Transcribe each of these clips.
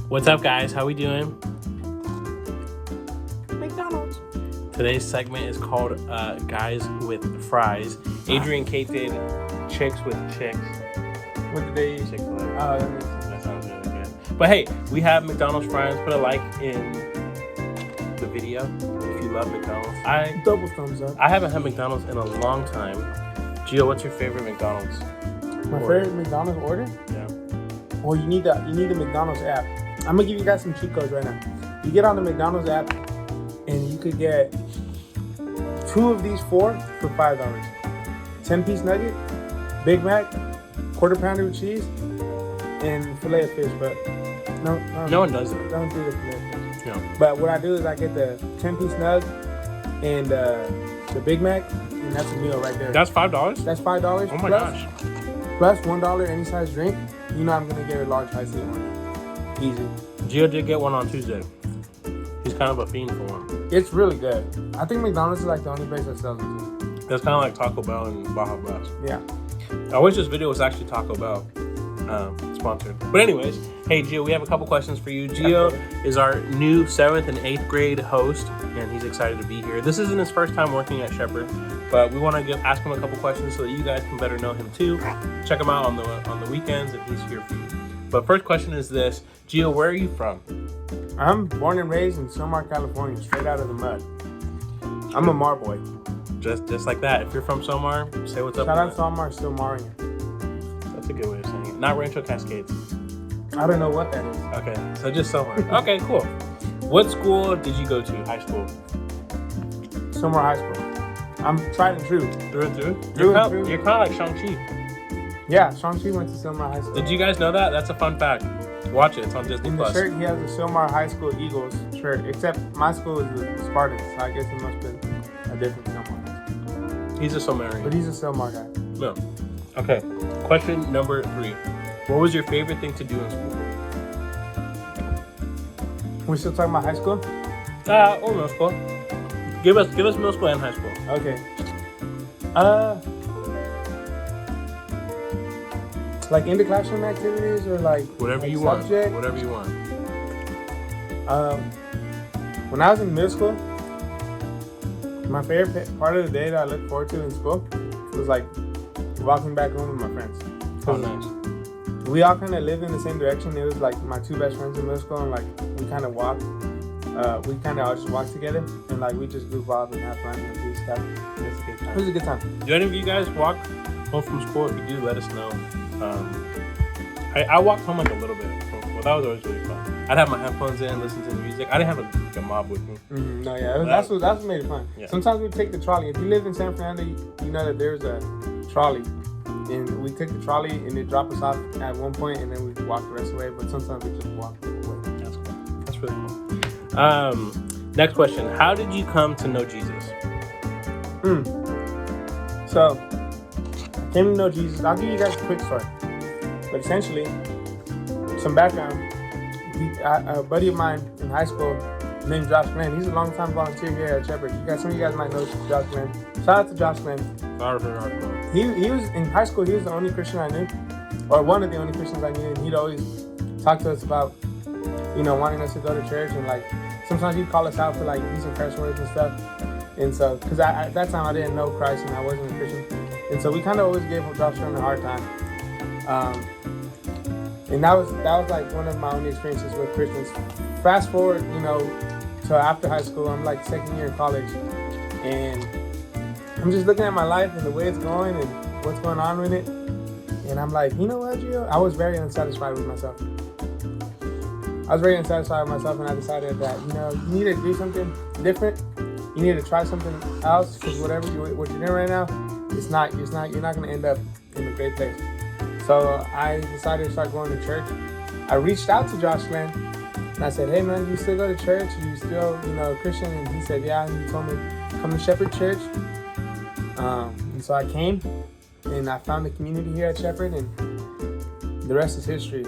What's up, guys? How we doing? McDonald's. Today's segment is called Guys with Fries. Adrian and Kate did Chicks with Chicks. What did they eat? Chick-fil-A. Oh, That sounds really good. But hey, we have McDonald's fries. Put a like in the video if you love McDonald's. double thumbs up. I haven't had McDonald's in a long time. Gio, what's your favorite McDonald's? My favorite McDonald's order? Yeah. Well, you need the McDonald's app. I'm gonna give you guys some cheat codes right now. You get on the McDonald's app, and you could get 2 of these 4 for $5. 10-piece nugget, Big Mac, quarter pounder with cheese, and fillet of fish. But No one does it. don't do the fillet of fish. No. But what I do is I get the 10-piece nug and the Big Mac, and that's a meal right there. That's $5? That's $5. Oh my gosh. Plus $1 any size drink. You know I'm gonna get a large high C one. Easy. Gio did get one on Tuesday. He's kind of a fiend for one. It's really good. I think McDonald's is like the only place that sells it too. That's kind of like Taco Bell and Baja Blast. Yeah. I wish this video was actually Taco Bell sponsored. But anyways, hey Gio, we have a couple questions for you. Gio is our new 7th and 8th grade host, and he's excited to be here. This isn't his first time working at Shepherd, but we want to ask him a couple questions so that you guys can better know him too. Check him out on the weekends, and he's here for you. But first question is this: Gio, where are you from? I'm born and raised in Somar, California, straight out of the mud. I'm a Mar boy. Just like that. If you're from Somar, say what's up. Shout out Somar, still Marian. That's a good way of saying it. Not Rancho Cascades. I don't know what that is. Okay, so just Somar. Okay, cool. What school did you go to? High school. Somar High School. I'm tried and true. Through and through? Through and through. You're kind of like Shang-Chi. Yeah, Shang-Chi went to Somar High School. Did you guys know that? That's a fun fact. Watch it. It's on Disney In the Plus. shirt, he has a Somar High School Eagles shirt. Except my school is the Spartans, so I guess it must have been a different Somar. He's a Somarian. But he's a Somar guy. No. Okay. Question number 3. What was your favorite thing to do in school? We still talking about high school? Or middle school. Give us middle school and high school. Okay. Like in the classroom activities or like Whatever like you want. subject? Whatever you want. When I was in middle school, my favorite part of the day that I looked forward to in school was like walking back home with my friends. Oh, nice. We all kind of lived in the same direction. It was like my 2 best friends in middle school, and like we kind of walked. We kind of all just walked together, and like we just goof off and have fun and do stuff. That's a good It time. was a good time. Do any of you guys walk home from school? If you do, let us know. I walked home like a little bit from school. That was always really fun. I'd have my headphones in, listen to the music. I didn't have a mob with me. No, yeah, that's what made it fun. Yeah. Sometimes we take the trolley. If you live in San Fernando, you know that there's a trolley, and we took the trolley and it dropped us off at one point, and then we walked the rest of the way. But sometimes we just walk away. That's cool. That's really cool. Next question. How did you come to know Jesus? So, I came to know Jesus. I'll give you guys a quick story. But essentially, some background. A buddy of mine in high school named Josh Glenn. He's a long-time volunteer here at Shepherd. Some of you guys might know Josh Glenn. Shout out to Josh Glenn. He was in high school. He was the only Christian I knew, or one of the only Christians I knew. And he'd always talk to us about, wanting us to go to church, and like sometimes he'd call us out for like using curse words and stuff. And so, because at that time I didn't know Christ and I wasn't a Christian, and so we kind of always gave Josh Glenn a hard time. And that was like one of my only experiences with Christians. Fast forward, to after high school, I'm like 2nd year in college, and I'm just looking at my life and the way it's going and what's going on with it, and I'm like, you know what, Gio? I was very unsatisfied with myself. And I decided that you need to do something different. You need to try something else, because what you're doing right now, you're not going to end up in a great place. So I decided to start going to church. I reached out to Josh Glenn, and I said, hey man, do you still go to church? Are you still, a Christian? And he said, yeah. And he told me, come to Shepherd Church. And so I came, and I found a community here at Shepherd, and the rest is history.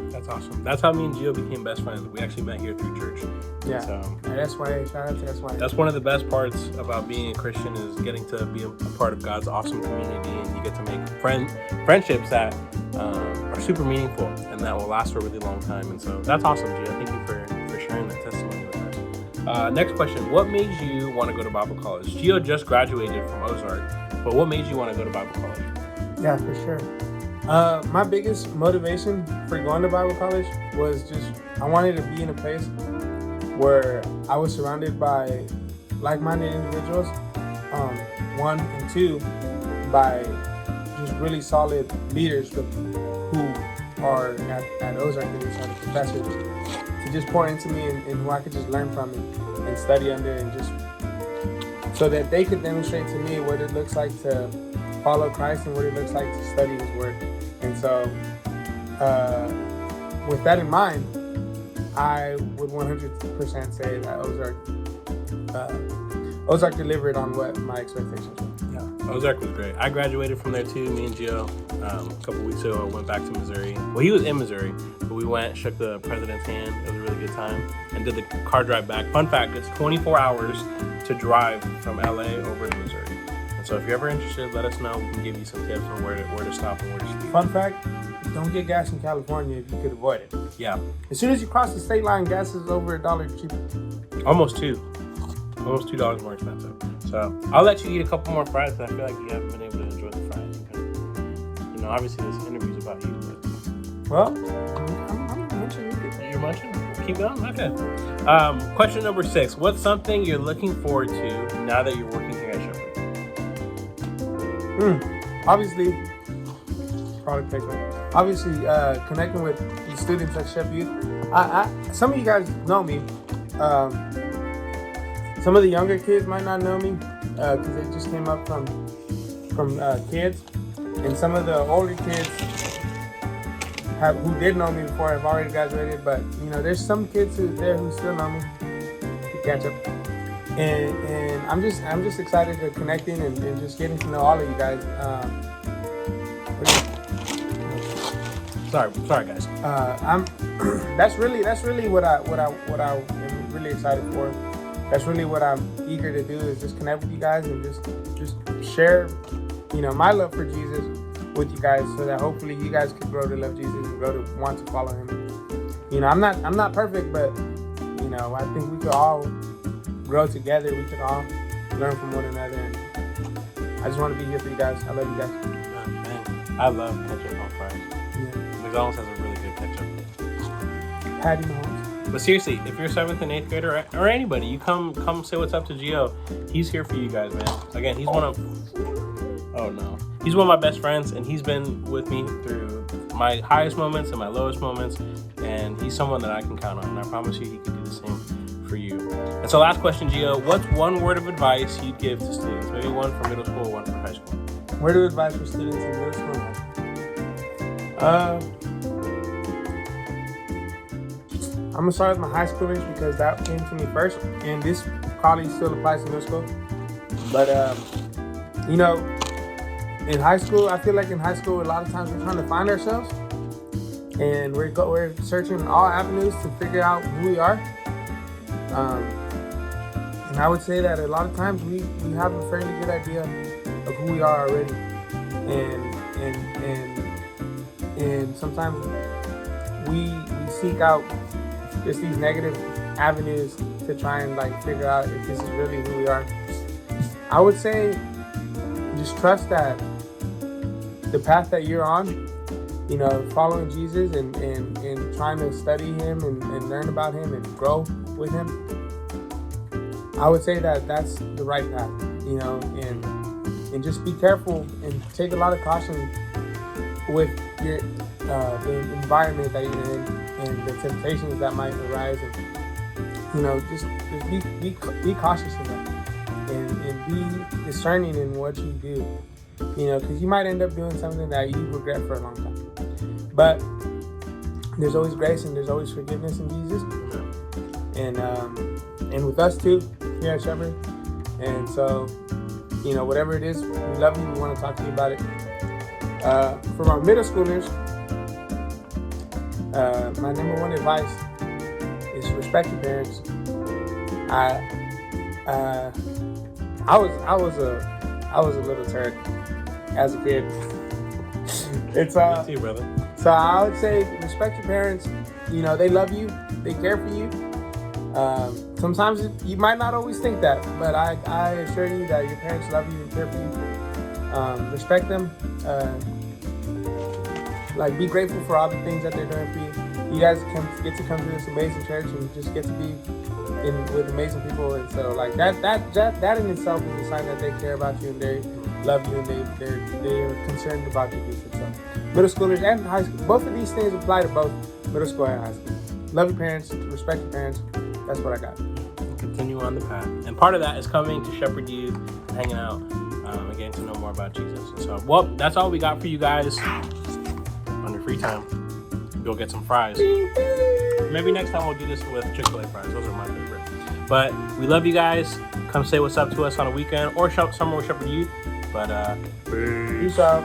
That's awesome. That's how me and Gio became best friends. We actually met here through church. Yeah. So, SYA, shout out to SYA. That's one of the best parts about being a Christian, is getting to be a part of God's awesome community, and you get to make friendships that are are super meaningful and that will last for a really long time. And so that's awesome, Gio. Thank you for sharing that testimony with us. Next question. What made you want to go to Bible college? Gio just graduated from Ozark, but what made you want to go to Bible college? Yeah, for sure. My biggest motivation for going to Bible college was just I wanted to be in a place where I was surrounded by like-minded individuals, one, and two, by just really solid leaders who are at Ozark, and these are the professors, to just pour into me and who I could just learn from and study under, and just so that they could demonstrate to me what it looks like to follow Christ and what it looks like to study His Word. And so, with that in mind, I would 100% say that Ozark delivered on what my expectations were. Yeah, Ozark was great. I graduated from there too. Me and Gio, a couple weeks ago, went back to Missouri. Well, he was in Missouri, but we went, shook the president's hand. It was a really good time, and did the car drive back. Fun fact: it's 24 hours to drive from LA over to Missouri. And so, if you're ever interested, let us know. We can give you some tips on where to stop and where to sleep. Fun fact: don't get gas in California if you could avoid it. Yeah. As soon as you cross the state line, gas is over $1 cheaper. Almost $2 more expensive. So I'll let you eat a couple more fries, but I feel like you haven't been able to enjoy the fries. You know, obviously this interview's about you, but well, I'm munching. You're munching? Keep going? Okay. Question number 6. What's something you're looking forward to now that you're working here at Shepherd? Obviously, product placement. Obviously, connecting with the students at Shepherd Youth. Some of you guys know me. Some of the younger kids might not know me because they just came up from kids, and some of the older kids who did know me before have already graduated. But you know, there's some kids who still know me to catch up, and I'm just excited to connecting and just getting to know all of you guys. Sorry, guys. That's really what I'm really excited for. That's really what I'm eager to do, is just connect with you guys and just share, you know, my love for Jesus with you guys, so that hopefully you guys can grow to love Jesus and grow to want to follow Him. You know, I'm not perfect, but you know, I think we could all grow together. We could all learn from one another, and I just want to be here for you guys. I love you guys. Oh, man. I love ketchup on fries. Yeah. McDonald's has a really good ketchup. Patty Mahomes. But seriously, if you're 7th and 8th grader or anybody, you come say what's up to Gio. He's here for you guys, man. Again, he's one of my best friends, and he's been with me through my highest moments and my lowest moments, and he's someone that I can count on, and I promise you he can do the same for you. And so last question, Gio, what's one word of advice you'd give to students? Maybe one for middle school, one for high school. Word of advice for students in middle school? I'm gonna start with my high schoolers because that came to me first, and this probably still applies to middle school. But you know, in high school, I feel like in high school, a lot of times we're trying to find ourselves, and we're searching all avenues to figure out who we are. And I would say that a lot of times we have a fairly good idea of who we are already, and sometimes we seek out just these negative avenues to try and like figure out if this is really who we are. I would say just trust that the path that you're on, you know, following Jesus and trying to study Him and learn about Him and grow with Him. I would say that that's the right path, you know, and just be careful and take a lot of caution with your the environment that you're in and the temptations that might arise, and you know, just be cautious of that, and be discerning in what you do, you know, because you might end up doing something that you regret for a long time. But there's always grace and there's always forgiveness in Jesus, and with us too here at Shepherd. And so, you know, whatever it is, we love you. We want to talk to you about it. For our middle schoolers, my number one advice is respect your parents. I was a little turd as a kid. It's Me too, brother. So I would say respect your parents. You know, they love you. They care for you. Sometimes you might not always think that, but I assure you that your parents love you and care for you. Respect them. Like, be grateful for all the things that they're doing for you. You guys get to come to this amazing church and just get to be with amazing people. And so, like, that in itself is a sign that they care about you and they love you and they're concerned about your future. So, middle schoolers and high school, both of these things apply to both middle school and high school. Love your parents, respect your parents. That's what I got. Continue on the path. And part of that is coming to Shepherd Youth and hanging out, again, to know more about Jesus. And so, well, that's all we got for you guys. On your free time, go get some fries. Maybe next time we'll do this with Chick-fil-A fries. Those are my favorite. But we love you guys. Come say what's up to us on a weekend or somewhere with Shepherd Youth. But peace out.